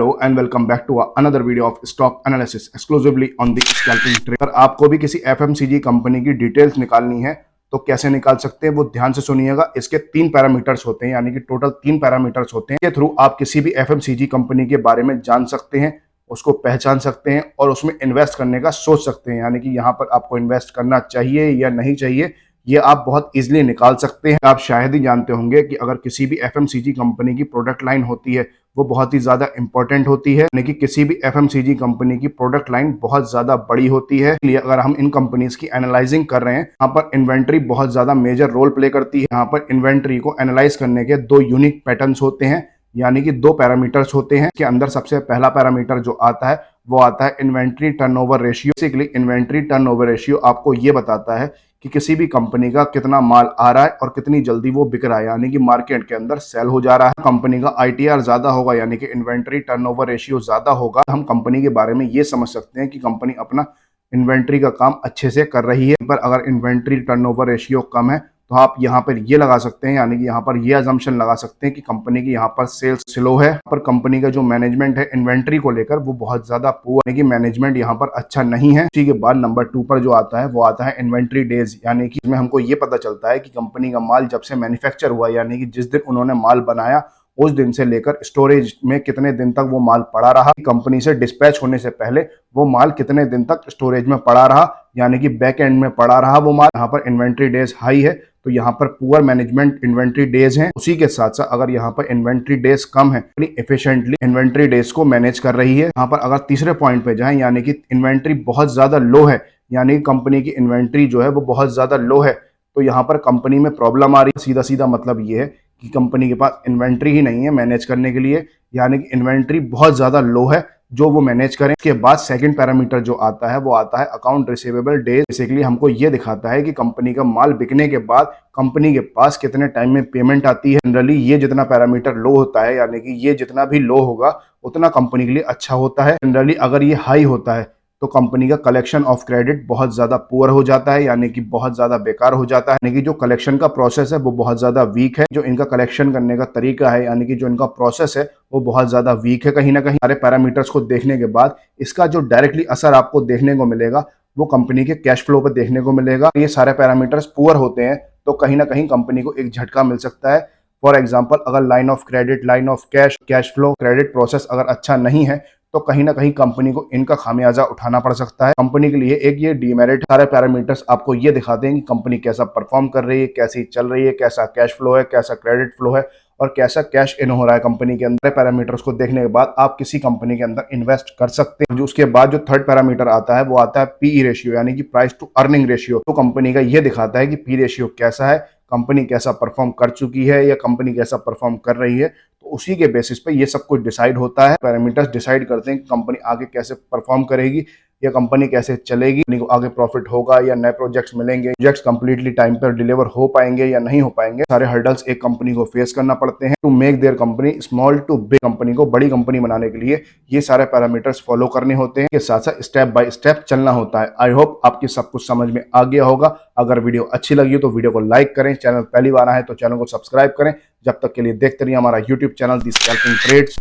Hello and welcome back to another video of stock analysis exclusively on the scalping trade। अगर आपको भी किसी FMCG company की details निकालनी है तो कैसे निकाल सकते हैं वो ध्यान से सुनिएगा। इसके 3 पैरामीटर्स होते हैं, यानी कि टोटल 3 पैरामीटर्स होते हैं। के थ्रू आप किसी भी एफएमसीजी कंपनी के बारे में जान सकते हैं, उसको पहचान सकते हैं और उसमें इन्वेस्ट करने का सोच सकते हैं, यानी कि यहाँ पर आपको इन्वेस्ट करना चाहिए या नहीं चाहिए ये आप बहुत इजीली निकाल सकते हैं। आप शायद ही जानते होंगे कि अगर किसी भी एफएमसीजी कंपनी की प्रोडक्ट लाइन होती है वो बहुत ही ज्यादा इंपॉर्टेंट होती है, यानी कि किसी भी एफएमसीजी कंपनी की प्रोडक्ट लाइन बहुत ज्यादा बड़ी होती है। इसलिए अगर हम इन कंपनीज की एनालाइजिंग कर रहे हैं, यहाँ पर इन्वेंट्री बहुत ज्यादा मेजर रोल प्ले करती है। यहाँ पर इन्वेंट्री को एनालाइज करने के 2 यूनिक पैटर्न्स होते हैं, यानी कि 2 पैरामीटर्स होते हैं। इसके अंदर सबसे पहला पैरामीटर जो आता है वो आता है inventory turnover ratio. Basically inventory turnover ratio आपको ये बताता है कि किसी भी कंपनी का कितना माल आ रहा है और कितनी जल्दी वो बिक रहा है, यानी कि मार्केट के अंदर सेल हो जा रहा है। कंपनी का आईटीआर ज्यादा होगा, यानी कि इन्वेंट्री टर्नओवर रेशियो ज्यादा होगा, हम कंपनी के बारे में ये समझ सकते हैं कि कंपनी अपना इन्वेंट्री का काम अच्छे से कर रही है। पर अगर इन्वेंट्री टर्नओवर रेशियो कम है तो आप यहाँ पर ये लगा सकते हैं, यानी कि यहाँ पर ये अजम्पशन लगा सकते हैं कि कंपनी की यहाँ पर सेल्स स्लो है। पर कंपनी का जो मैनेजमेंट है इन्वेंट्री को लेकर वो बहुत ज्यादा पुअर, यानी कि मैनेजमेंट यहाँ पर अच्छा नहीं है। इसी के बाद नंबर 2 पर जो आता है वो आता है इन्वेंट्री डेज, यानी कि इसमें हमको ये पता चलता है कि कंपनी का माल जब से मैन्युफैक्चर हुआ, यानी कि जिस दिन उन्होंने माल बनाया उस दिन से लेकर स्टोरेज में कितने दिन तक वो माल पड़ा रहा, कंपनी से डिस्पैच होने से पहले वो माल कितने दिन तक स्टोरेज में पड़ा रहा, यानी कि बैक एंड में पड़ा रहा वो माल। यहाँ पर इन्वेंट्री डेज हाई है तो यहाँ पर पुअर मैनेजमेंट इन्वेंट्री डेज है। उसी के साथ साथ अगर यहाँ पर इन्वेंट्री डेज कम है, एफिशिएंटली इन्वेंट्री डेज को मैनेज कर रही है। यहाँ पर अगर तीसरे पॉइंट पे जाएं, यानी कि इन्वेंट्री बहुत ज्यादा लो है, यानी कि कंपनी की इन्वेंट्री जो है वो बहुत ज्यादा लो है, तो यहाँ पर कंपनी में प्रॉब्लम आ रही है। सीधा सीधा मतलब ये है कि कंपनी के पास इन्वेंट्री ही नहीं है मैनेज करने के लिए, यानी कि इन्वेंट्री बहुत ज्यादा लो है जो वो मैनेज करें। इसके बाद सेकंड पैरामीटर जो आता है वो आता है अकाउंट रिसीवेबल डेज। बेसिकली हमको ये दिखाता है कि कंपनी का माल बिकने के बाद कंपनी के पास कितने टाइम में पेमेंट आती है। जनरली ये जितना पैरामीटर लो होता है, यानी कि ये जितना भी लो होगा उतना कंपनी के लिए अच्छा होता है। जनरली अगर ये हाई होता है तो कंपनी का कलेक्शन ऑफ क्रेडिट बहुत ज्यादा पुअर हो जाता है, यानी कि बहुत ज्यादा बेकार हो जाता है, यानी कि जो कलेक्शन का प्रोसेस है वो बहुत ज्यादा वीक है। जो इनका कलेक्शन करने का तरीका है, यानी कि जो इनका प्रोसेस है वो बहुत ज्यादा वीक है। कहीं ना कहीं सारे पैरामीटर्स को देखने के बाद इसका जो डायरेक्टली असर आपको देखने को मिलेगा वो कंपनी के कैश फ्लो पर देखने को मिलेगा। ये सारे पैरामीटर्स पुअर होते हैं तो कहीं ना कहीं कंपनी को एक झटका मिल सकता है। फॉर एग्जाम्पल अगर line of credit, line of cash, cash flow, credit process अगर अच्छा नहीं है तो कहीं ना कहीं कंपनी को इनका खामियाजा उठाना पड़ सकता है। कंपनी के लिए एक ये डीमेरिट। सारे पैरामीटर्स आपको ये दिखाते हैं कि कंपनी कैसा परफॉर्म कर रही है, कैसी चल रही है, कैसा कैश फ्लो है, कैसा क्रेडिट फ्लो है और कैसा कैश इन हो रहा है कंपनी के अंदर। पैरामीटर्स को देखने के बाद आप किसी कंपनी के अंदर इन्वेस्ट कर सकते हैं। जो उसके बाद जो थर्ड पैरामीटर आता है वो आता है पीई रेशियो, यानी कि प्राइस टू अर्निंग रेशियो। तो कंपनी का ये दिखाता है कि पी रेशियो कैसा है, कंपनी कैसा परफॉर्म कर चुकी है या कंपनी कैसा परफॉर्म कर रही है। तो उसी के बेसिस पे ये सब कुछ डिसाइड होता है। पैरामीटर्स डिसाइड करते हैं कि कंपनी आगे कैसे परफॉर्म करेगी या कंपनी कैसे चलेगी, कंपनी को आगे प्रॉफिट होगा या नए प्रोजेक्ट्स मिलेंगे, प्रोजेक्ट्स कंप्लीटली टाइम पर डिलीवर हो पाएंगे या नहीं हो पाएंगे। सारे हर्डल्स एक कंपनी को फेस करना पड़ते हैं to make their company small to big. Company को बड़ी कंपनी बनाने के लिए ये सारे पैरामीटर्स फॉलो करने होते हैं, के साथ साथ स्टेप बाय स्टेप चलना होता है। आई होप आपकी सब कुछ समझ में आ गया होगा। अगर वीडियो अच्छी लगी हो तो वीडियो को लाइक करें, चैनल पहली बार आए तो चैनल को सब्सक्राइब करें। जब तक के लिए देखते रहिए हमारा YouTube channel the scalping trades.